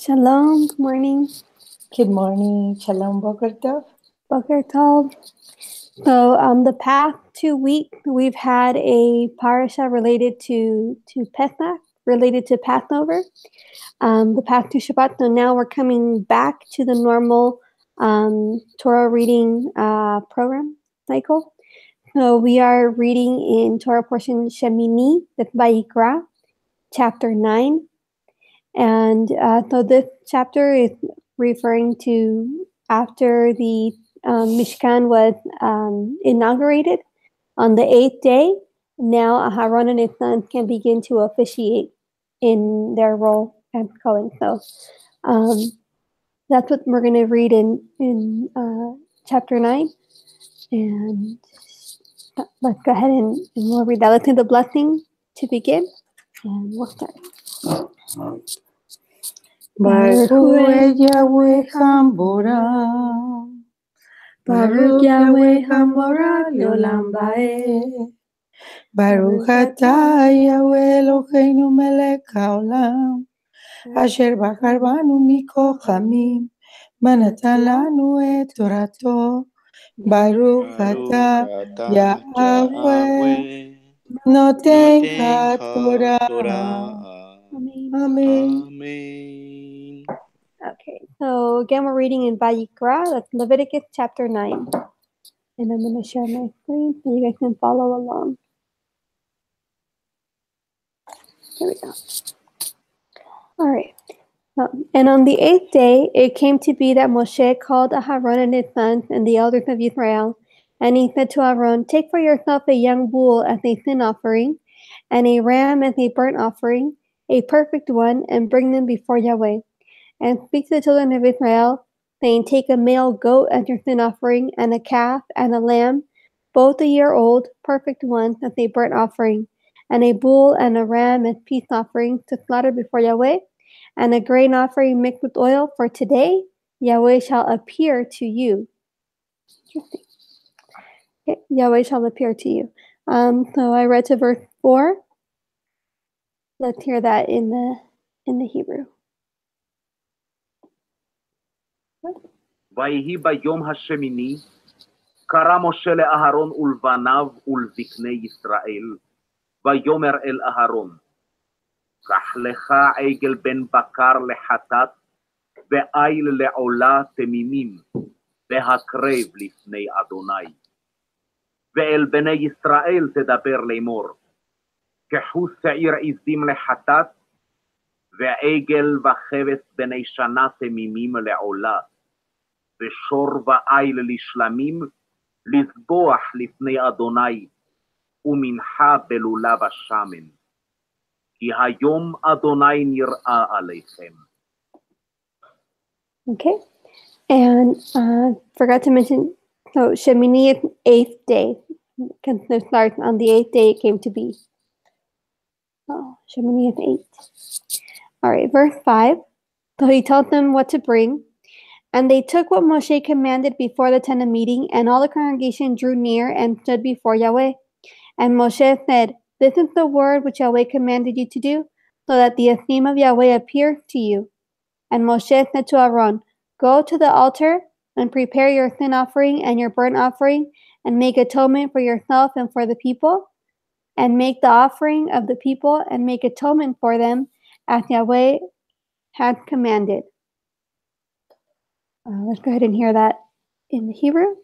Shalom, good morning. Good morning. Shalom, Boker Tov. Boker Tov. So the past 2 weeks, we've had a parasha related to Pesach, related to Passover. The past 2 Shabbat, so now we're coming back to the normal Torah reading program cycle. So we are reading in Torah portion Shemini, that's Vayikra, chapter 9. And so this chapter is referring to after the Mishkan was inaugurated on the 8th day. Now Aharon and his sons can begin to officiate in their role as Cohen. So that's what we're going to read in chapter 9. And let's go ahead and we'll read that. Let's do the blessing to begin, and we'll start. Baruch Yahweh Hambora, Baruch Yahweh Hambora Leolam Bae, Baruch Atah Yahweh Eloheinu Melech Haolam, Asher Bachar Banu Mikochamim, Venatan Lanu et Torato, Baruch Atah Yahweh Noten HaTorah. Amen. Okay, so again, we're reading in Vayikra, that's Leviticus chapter 9. And I'm going to share my screen so you guys can follow along. Here we go. All right. And on the 8th day, it came to be that Moshe called Aharon and his sons and the elders of Israel. And he said to Aharon, take for yourself a young bull as a sin offering, and a ram as a burnt offering, a perfect one, and bring them before Yahweh. And speak to the children of Israel, saying, take a male goat as your sin offering, and a calf and a lamb, both a year old, perfect ones, as a burnt offering, and a bull and a ram as peace offerings to slaughter before Yahweh, and a grain offering mixed with oil, for today Yahweh shall appear to you. Interesting. Okay, Yahweh shall appear to you. So I read to verse 4. Let's hear that in the Hebrew. ויהי ביום השמיני, קרא משה לאהרון ולבניו ולזקני ישראל, ויאמר אל אהרון, קח לך עגל בן בקר לחטאת, ואיל לעולה תמימים, והקרב לפני אדוני. ואל בני ישראל תדבר לאמור, קחו שעיר עזים לחטאת, ועגל וכבש בני שנה תמימים לעולה, ושור ואיל לשלמים, לזבוח לפני אדוני, ומנחה בלולב השמן. כי היום אדוני נראה עליכם. Okay, and forgot to mention, so Shemini is 8th day. It starts on the 8th day it came to be. Oh, Shemini is 8. All right, verse 5. So he told them what to bring. And they took what Moshe commanded before the tent of meeting, and all the congregation drew near and stood before Yahweh. And Moshe said, this is the word which Yahweh commanded you to do, so that the esteem of Yahweh appears to you. And Moshe said to Aaron, go to the altar and prepare your sin offering and your burnt offering, and make atonement for yourself and for the people, and make the offering of the people, and make atonement for them, as Yahweh has commanded. Let's go ahead and hear that in the Hebrew.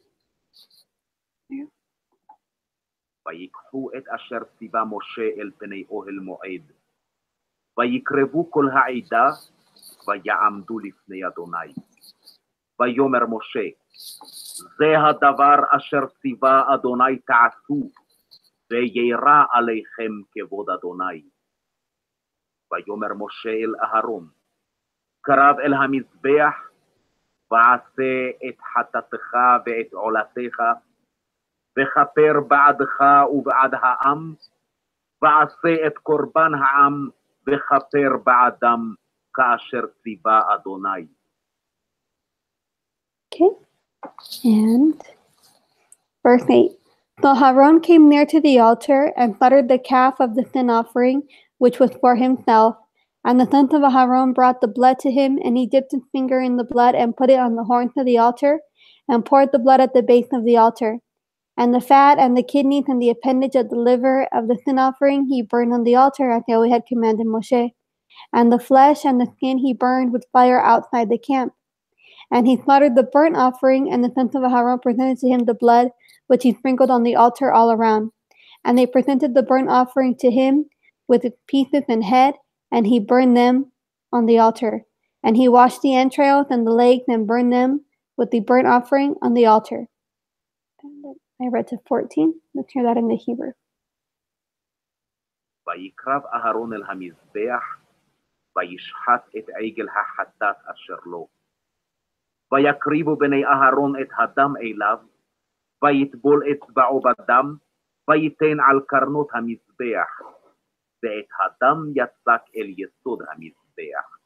ויקחו את אשר ציווה משה אל פני אוהל מועד, ויקרבו כל העדה, ויעמדו לפני אדוני. ויאמר משה, זה הדבר אשר ציווה אדוני תעשו, וירא עליכם כבוד אדוני. ויאמר משה אל אהרון, קרב אל המזבח, ועשה את חטאתך ואת עולתך, וכפר בעדך ובעד העם, ועשה את קורבן העם, וכפר בעדם, כאשר ציווה אדוני. Okay, and verse 8. So Aaron came near to the altar and slaughtered the calf of the sin offering, which was for himself, And the sons of Aharon brought the blood to him, and he dipped his finger in the blood and put it on the horns of the altar, and poured the blood at the base of the altar. And the fat and the kidneys and the appendage of the liver of the sin offering he burned on the altar, as Yahweh had commanded Moshe. And the flesh and the skin he burned with fire outside the camp. And he slaughtered the burnt offering, and the sons of Aharon presented to him the blood, which he sprinkled on the altar all around. And they presented the burnt offering to him with its pieces and head, and he burned them on the altar. And he washed the entrails and the legs and burned them with the burnt offering on the altar. I read to 14. Let's hear that in the Hebrew. ויקרב אהרון אל המזבח, וישחט את עגל החטאת אשר לו. ויקריבו בני אהרון את הדם אליו, ויטבול אצבעו בדם, ויתן על קרנות המזבח, ואת הדם יצק אל יסוד המזבח.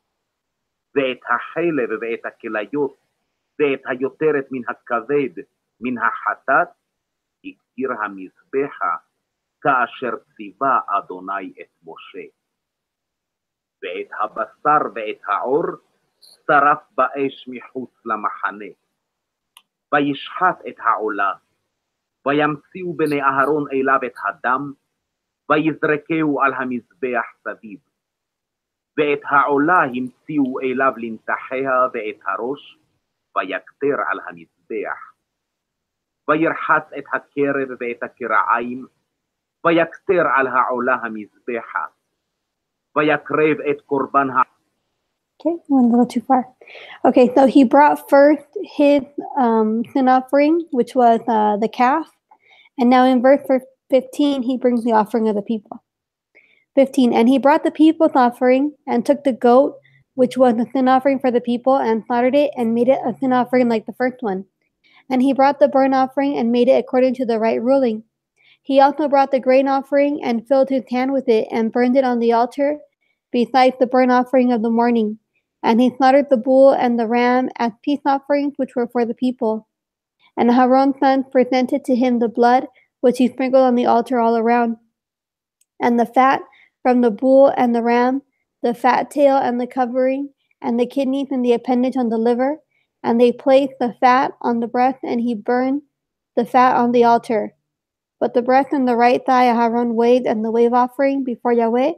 ואת החלב ואת הכליות, ואת היותרת מן הכבד, מן החטאת, הקטיר המזבחה, כאשר ציווה אדוני את משה. ואת הבשר ואת העור, שרף באש מחוץ למחנה. וישחט את העולה, וימציאו בני אהרון אליו את הדם, ויזרקהו על המזבח סביב. ואת העולה המציאו אליו לנתחיה ואת הראש, ויקטר על המזבח. וירחץ את הקרב ואת הקרעיים, ויקטר על העולה המזבחה. ויקרב את קורבן Okay, went a little too far. Okay, so he brought first his sin offering, which was the calf. And now in verse 15, he brings the offering of the people. 15, and he brought the people's offering and took the goat, which was the sin offering for the people, and slaughtered it and made it a sin offering like the first one. And he brought the burnt offering and made it according to the right ruling. He also brought the grain offering and filled his hand with it and burned it on the altar, besides the burnt offering of the morning. And he slaughtered the bull and the ram as peace offerings, which were for the people. And Aaron's sons presented to him the blood, which he sprinkled on the altar all around. And the fat from the bull and the ram, the fat tail and the covering, and the kidneys and the appendage on the liver. And they placed the fat on the breast, and he burned the fat on the altar. But the breast and the right thigh Aaron waved and the wave offering before Yahweh,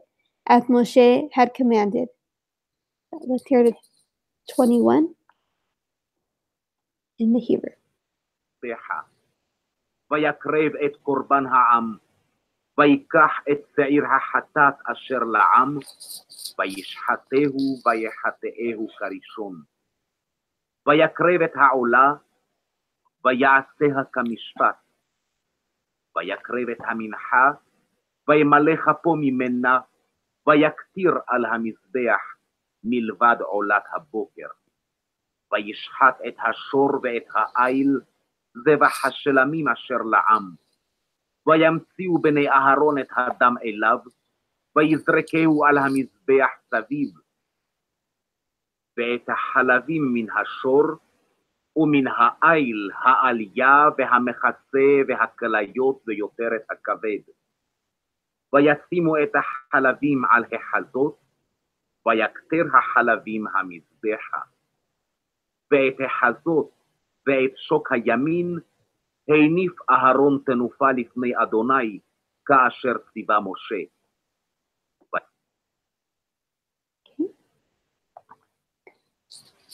as Moshe had commanded. Let's hear it 21 in the Hebrew. ויקרב את קורבן העם, ויקח את שעיר החטאת אשר לעם, וישחטהו ויחטאהו כראשון. ויקרב את העולה, ויעשיה כמשפט. ויקרב את המנחה, וימלא כפו ממנה, ויקטיר על המזבח מלבד עולת הבוקר. וישחט את השור ואת העיל, זבח השלמים אשר לעם. וימציאו בני אהרון את הדם אליו, ויזרקהו על המזבח סביב. ואת החלבים מן השור, ומן העיל, העלייה והמחסה והכליות ויותרת הכבד. וישימו את החלבים על החזות, ויקטר החלבים המזבחה. ואת החזות ואת שוק הימין הניף אהרון תנופה לפני אדוני, כאשר ציווה משה.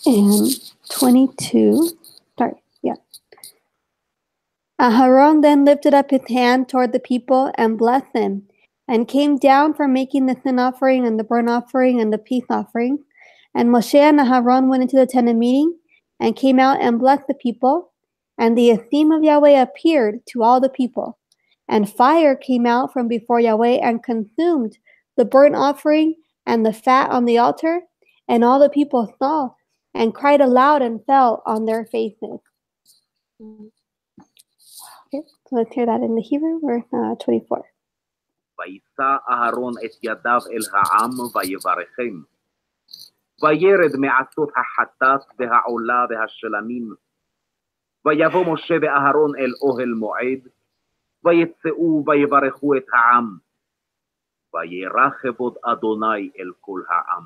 And 22, Aharon then lifted up his hand toward the people and blessed them, and came down from making the sin offering and the burnt offering and the peace offering. And Moshe and Aharon went into the tent of meeting, and came out and blessed the people. And the esteem of Yahweh appeared to all the people. And fire came out from before Yahweh and consumed the burnt offering and the fat on the altar. And all the people saw and cried aloud and fell on their faces. Okay, so let's hear that in the Hebrew, verse 24. וישא אהרון את ידיו אל העם ויברכם. וירד מעשות החטאת והעולה והשלמים. ויבוא משה ואהרון אל אוהל מועד, ויצאו ויברכו את העם. וירחבוד אדוני אל כל העם.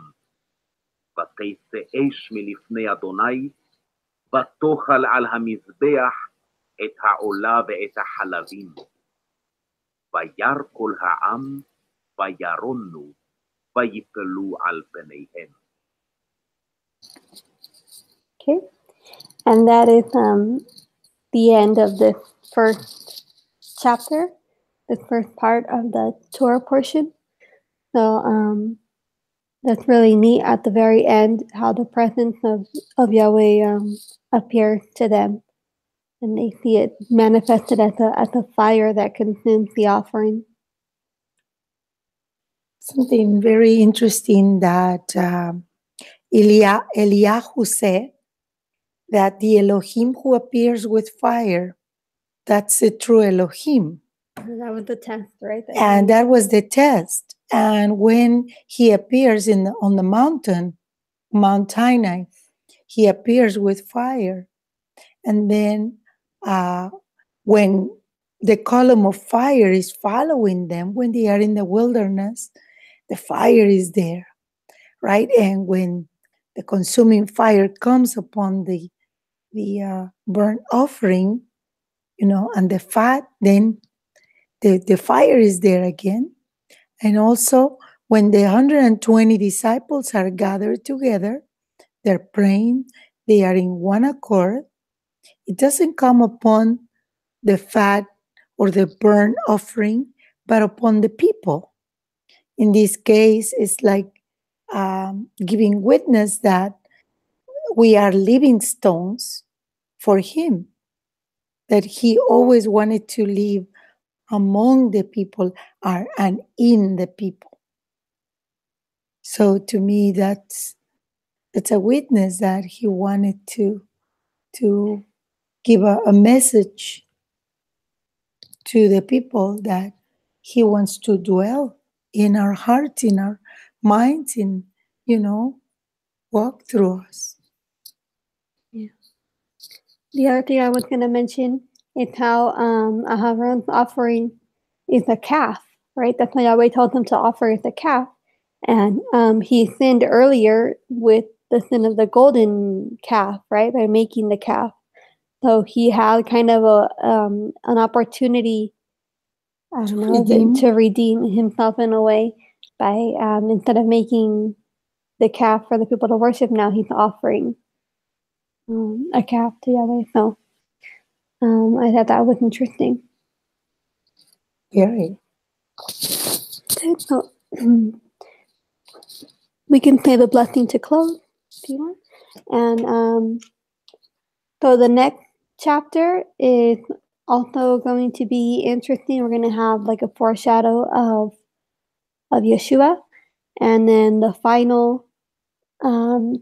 ותצא אש מלפני אדוני, ותאכל על המזבח את העולה ואת החלבים. וירא כל העם, וירונו, ויפלו על פניהם. Okay, and that is the end of the first chapter, the first part of the Torah portion. So that's really neat at the very end, how the presence of Yahweh appears to them, and they see it manifested as a fire that consumes the offering. Something very interesting that Eliyahu said, that the Elohim who appears with fire, that's the true Elohim. That was the test, right? And that was the test. And when he appears on the mountain, Mount Sinai, he appears with fire. And then when the column of fire is following them, when they are in the wilderness, the fire is there, right? And when the consuming fire comes upon the burnt offering, and the fat, then the fire is there again. And also when the 120 disciples are gathered together, they're praying, they are in one accord, it doesn't come upon the fat or the burnt offering, but upon the people. In this case, it's like giving witness that we are living stones for him, that he always wanted to live among the people and in the people. So to me, that's a witness that he wanted to give a message to the people, that he wants to dwell in our hearts, in our minds, and walk through us. Yeah. The other thing I was going to mention is how Aharon's offering is a calf, right? That's why Yahweh told him to offer as a calf. And he sinned earlier with the sin of the golden calf, right? By making the calf. So he had kind of an opportunity, I don't know, to redeem himself in a way by instead of making the calf for the people to worship, now he's offering a calf to Yahweh. So I thought that was interesting. Very. So we can say the blessing to close if you want. And so the next chapter is also going to be interesting. We're going to have like a foreshadow of Yeshua. And then the final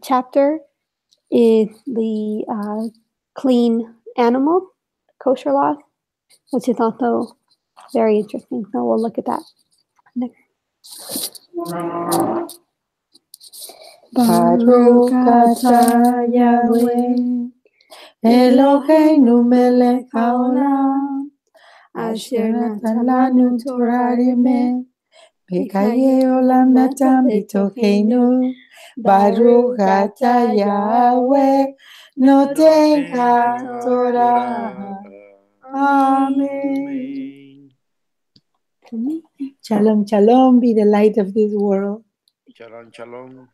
chapter is the clean animals, kosher laws, which is also very interesting. So we'll look at that next. Baruch atah Yahweh Eloheinu melech haolam, asher natan lanu Torah emet, v'chayei olam natan b'tocheinu. Baruch atah Yahweh noten haTorah. Amen. Shalom, shalom, be the light of this world. Shalom, shalom.